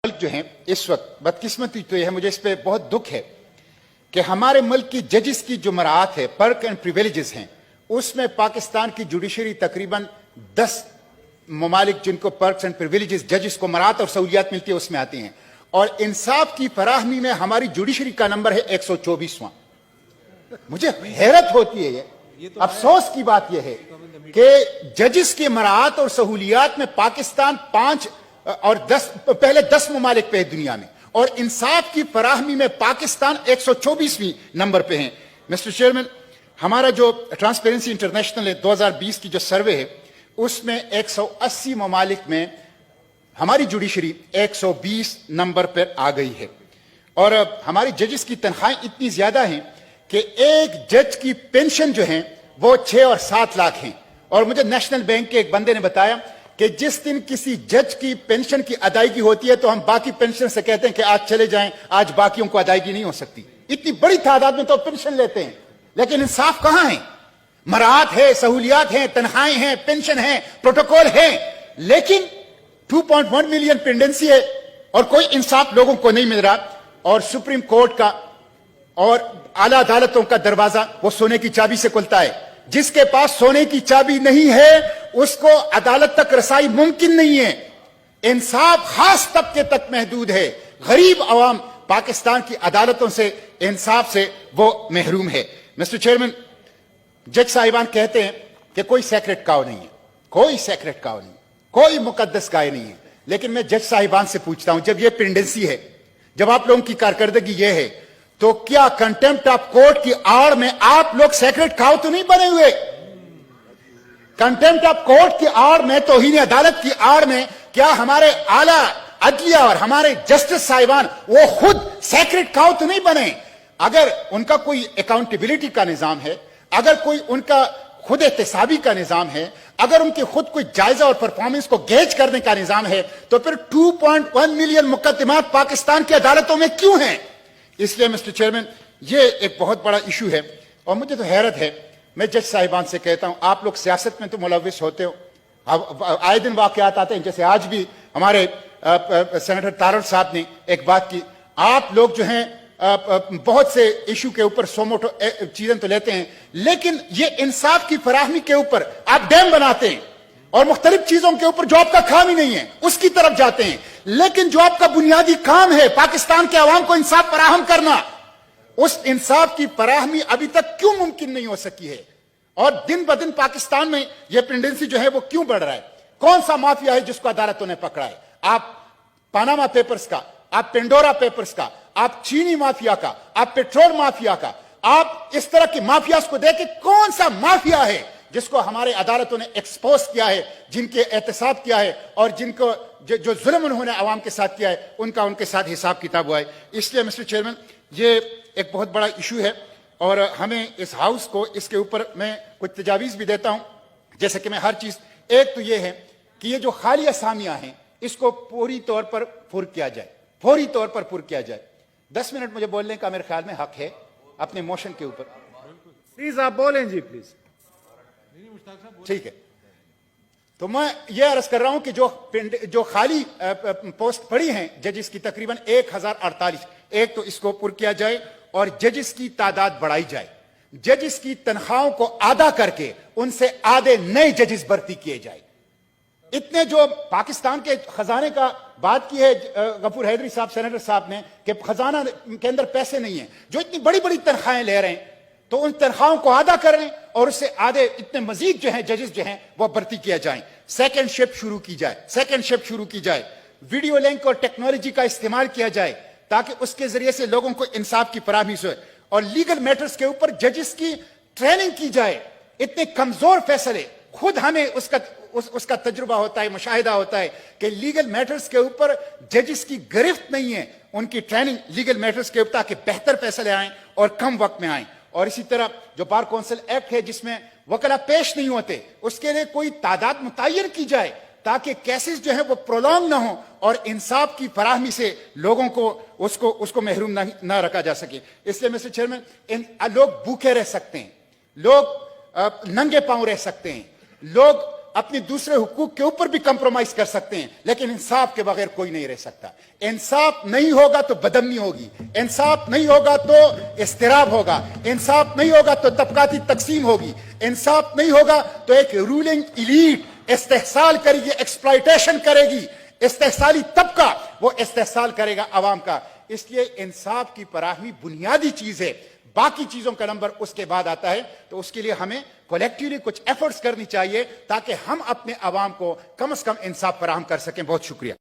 ملک جو ہیں اس وقت بدقسمتی تو یہ ہے، مجھے اس پہ بہت دکھ ہے کہ ہمارے ملک کی ججز کی جو مراعات ہے، پرک اینڈ پریویلیجز ہیں، اس میں پاکستان کی جوڈیشری تقریباً 10 ممالک جن کو پرکس اینڈ پریویلیجز ججز کو مراعات اور سہولیات ملتی ہے اس میں آتی ہیں، اور انصاف کی فراہمی میں ہماری جوڈیشری کا نمبر ہے 124واں۔ مجھے حیرت ہوتی ہے، یہ افسوس کی بات یہ ہے کہ ججز کی مراعات اور سہولیات میں پاکستان 5 اور 10 ممالک پہ ہے دنیا میں، اور انصاف کی فراہمی میں پاکستان 124ویں نمبر پہ ہیں۔ مسٹر چیئرمین، ہمارا جو ٹرانسپیرنسی انٹرنیشنل ہے 2020 کی جو سروے ہے، اس میں 180 ممالک میں ہماری جوڈیشری 120 نمبر پر آ گئی ہے، اور ہماری ججز کی تنخواہیں اتنی زیادہ ہیں کہ ایک جج کی پینشن جو ہیں وہ 6 اور 7 لاکھ ہیں، اور مجھے نیشنل بینک کے ایک بندے نے بتایا کہ جس دن کسی جج کی پینشن کی ادائیگی ہوتی ہے تو ہم باقی پینشن سے کہتے ہیں کہ آج چلے جائیں، آج باقیوں کو ادائیگی نہیں ہو سکتی۔ اتنی بڑی تعداد میں تو پینشن لیتے ہیں، لیکن انصاف کہاں ہے؟ مراعات ہے، سہولیات ہیں، تنخواہیں ہیں، پینشن ہیں، پروٹوکول ہیں، لیکن 2.1 ملین پینڈنسی ہے اور کوئی انصاف لوگوں کو نہیں مل رہا۔ اور سپریم کورٹ کا اور اعلیٰ عدالتوں کا دروازہ وہ سونے کی چابی سے کھلتا ہے، جس کے پاس سونے کی چابی نہیں ہے اس کو عدالت تک رسائی ممکن نہیں ہے۔ انصاف خاص طبقے تک محدود ہے، غریب عوام پاکستان کی عدالتوں سے، انصاف سے وہ محروم ہے۔ مسٹر چیئرمین، جج صاحبان کہتے ہیں کہ کوئی سیکرٹ کاؤ نہیں ہے، کوئی سیکرٹ کاؤ نہیں، کوئی مقدس گائے نہیں ہے، لیکن میں جج صاحبان سے پوچھتا ہوں، جب یہ پینڈنسی ہے، جب آپ لوگوں کی کارکردگی یہ ہے، تو کیا کنٹمپٹ آف کورٹ کی آڑ میں آپ لوگ سیکرٹ کاؤ تو نہیں بنے ہوئے؟ کنٹمپٹ آف کورٹ کی آڑ میں، توہین عدالت کی آڑ میں کیا ہمارے اعلیٰ عدلیہ اور ہمارے جسٹس صاحبان وہ خود سیکرٹ کاؤ تو نہیں بنے؟ اگر ان کا کوئی اکاؤنٹیبلٹی کا نظام ہے، اگر کوئی ان کا خود احتسابی کا نظام ہے، اگر ان کی خود کوئی جائزہ اور پرفارمنس کو گیج کرنے کا نظام ہے، تو پھر 2.1 ملین مقدمات پاکستان کی عدالتوں میں کیوں ہیں؟ اس لیے مسٹر چیئرمین، یہ ایک بہت بڑا ایشو ہے، اور مجھے تو حیرت ہے، میں جج صاحبان سے کہتا ہوں، آپ لوگ سیاست میں تو ملوث ہوتے ہو، آئے دن واقعات آتے ہیں، جیسے آج بھی ہمارے سینیٹر تارڑ صاحب نے ایک بات کی، آپ لوگ جو ہیں بہت سے ایشو کے اوپر سوموٹو چیزیں تو لیتے ہیں، لیکن یہ انصاف کی فراہمی کے اوپر آپ ڈیم بناتے ہیں، اور مختلف چیزوں کے اوپر جو آپ کا کام ہی نہیں ہے اس کی طرف جاتے ہیں، لیکن جو آپ کا بنیادی کام ہے پاکستان کے عوام کو انصاف فراہم کرنا، اس انصاف کی فراہمی ابھی تک کیوں ممکن نہیں ہو سکی ہے؟ اور دن بدن پاکستان میں یہ پینڈنسی جو ہے وہ کیوں بڑھ رہا ہے؟ کون سا مافیا ہے جس کو عدالتوں نے پکڑا ہے؟ آپ پاناما پیپرز کا، آپ پینڈورا پیپرز کا، آپ چینی مافیا کا، آپ پیٹرول مافیا کا، آپ اس طرح کی مافیاز کو دیکھ کے کون سا مافیا ہے جس کو ہمارے عدالتوں نے ایکسپوز کیا ہے، جن کے احتساب کیا ہے، اور جن کو جو ظلم انہوں نے عوام کے ساتھ کیا ہے ان کا ان کے ساتھ حساب کتاب ہوا ہے۔ اس لیے مسٹر چیئرمین، یہ ایک بہت بڑا ایشو ہے، اور ہمیں اس ہاؤس کو اس کے اوپر میں کچھ تجاویز بھی دیتا ہوں، جیسے کہ میں ہر چیز، ایک تو یہ ہے کہ یہ جو خالی اسامیاں ہیں اس کو پوری طور پر پر کیا جائے، فوری طور پر پر کیا جائے۔ 10 منٹ مجھے بولنے کا میرے خیال میں حق ہے اپنے موشن کے اوپر۔ پلیز آپ بولیں جی، پلیز۔ ٹھیک ہے، تو میں یہ عرض کر رہا ہوں کہ جو خالی پوسٹ پڑی ہیں ججز کی تقریباً 1048، ایک تو اس کو پر کیا جائے اور ججز کی تعداد بڑھائی جائے، ججز کی تنخواہوں کو آدھا کر کے ان سے آدھے نئے ججز بھرتی کیے جائے۔ اتنے جو پاکستان کے خزانے کا بات کی ہے غفور حیدری صاحب، سینیٹر صاحب نے، کہ خزانہ کے اندر پیسے نہیں ہیں، جو اتنی بڑی بڑی تنخواہیں لے رہے ہیں، تو ان تنخواہوں کو آدھا کریں اور اس سے آدھے اتنے مزید جو ہیں ججز جو ہیں وہ بھرتی کیا جائیں۔ سیکنڈ شفٹ شروع کی جائے، ویڈیو لنک اور ٹیکنالوجی کا استعمال کیا جائے تاکہ اس کے ذریعے سے لوگوں کو انصاف کی فراہمی سے، اور لیگل میٹرز کے اوپر ججز کی ٹریننگ کی جائے۔ اتنے کمزور فیصلے، خود ہمیں اس کا تجربہ ہوتا ہے، مشاہدہ ہوتا ہے کہ لیگل میٹرز کے اوپر ججز کی گرفت نہیں ہے، ان کی ٹریننگ لیگل میٹرز کے اوپر تاکہ بہتر فیصلے آئیں اور کم وقت میں آئیں۔ اور اسی طرح جو بار کونسل ایکٹ ہے جس میں وکلا پیش نہیں ہوتے، اس کے لیے کوئی تعداد متعین کی جائے تاکہ کیسز جو ہیں وہ پرولونگ نہ ہوں اور انصاف کی فراہمی سے لوگوں کو اس کو محروم نہ رکھا جا سکے۔ اس لیے مسٹر چیئرمین، لوگ بھوکے رہ سکتے ہیں، لوگ ننگے پاؤں رہ سکتے ہیں، لوگ اپنے دوسرے حقوق کے اوپر بھی کمپرومائز کر سکتے ہیں، لیکن انصاف کے بغیر کوئی نہیں رہ سکتا. انصاف نہیں ہوگا تو بدامنی ہوگی، انصاف نہیں ہوگا تو اضطراب ہوگا، انصاف نہیں ہوگا تو طبقاتی تقسیم ہوگی، انصاف نہیں ہوگا تو ایک رولنگ ایلیٹ استحصال کرے گی، ایکسپلائٹیشن کرے گی. استحصالی طبقہ وہ استحصال کرے گا عوام کا. اس لیے انصاف کی فراہمی بنیادی چیز ہے، باقی چیزوں کا نمبر اس کے بعد آتا ہے. تو اس کے لیے ہمیں کولیکٹیولی کچھ ایفرٹس کرنی چاہیے تاکہ ہم اپنے عوام کو کم از کم انصاف فراہم کر سکیں. بہت شکریہ.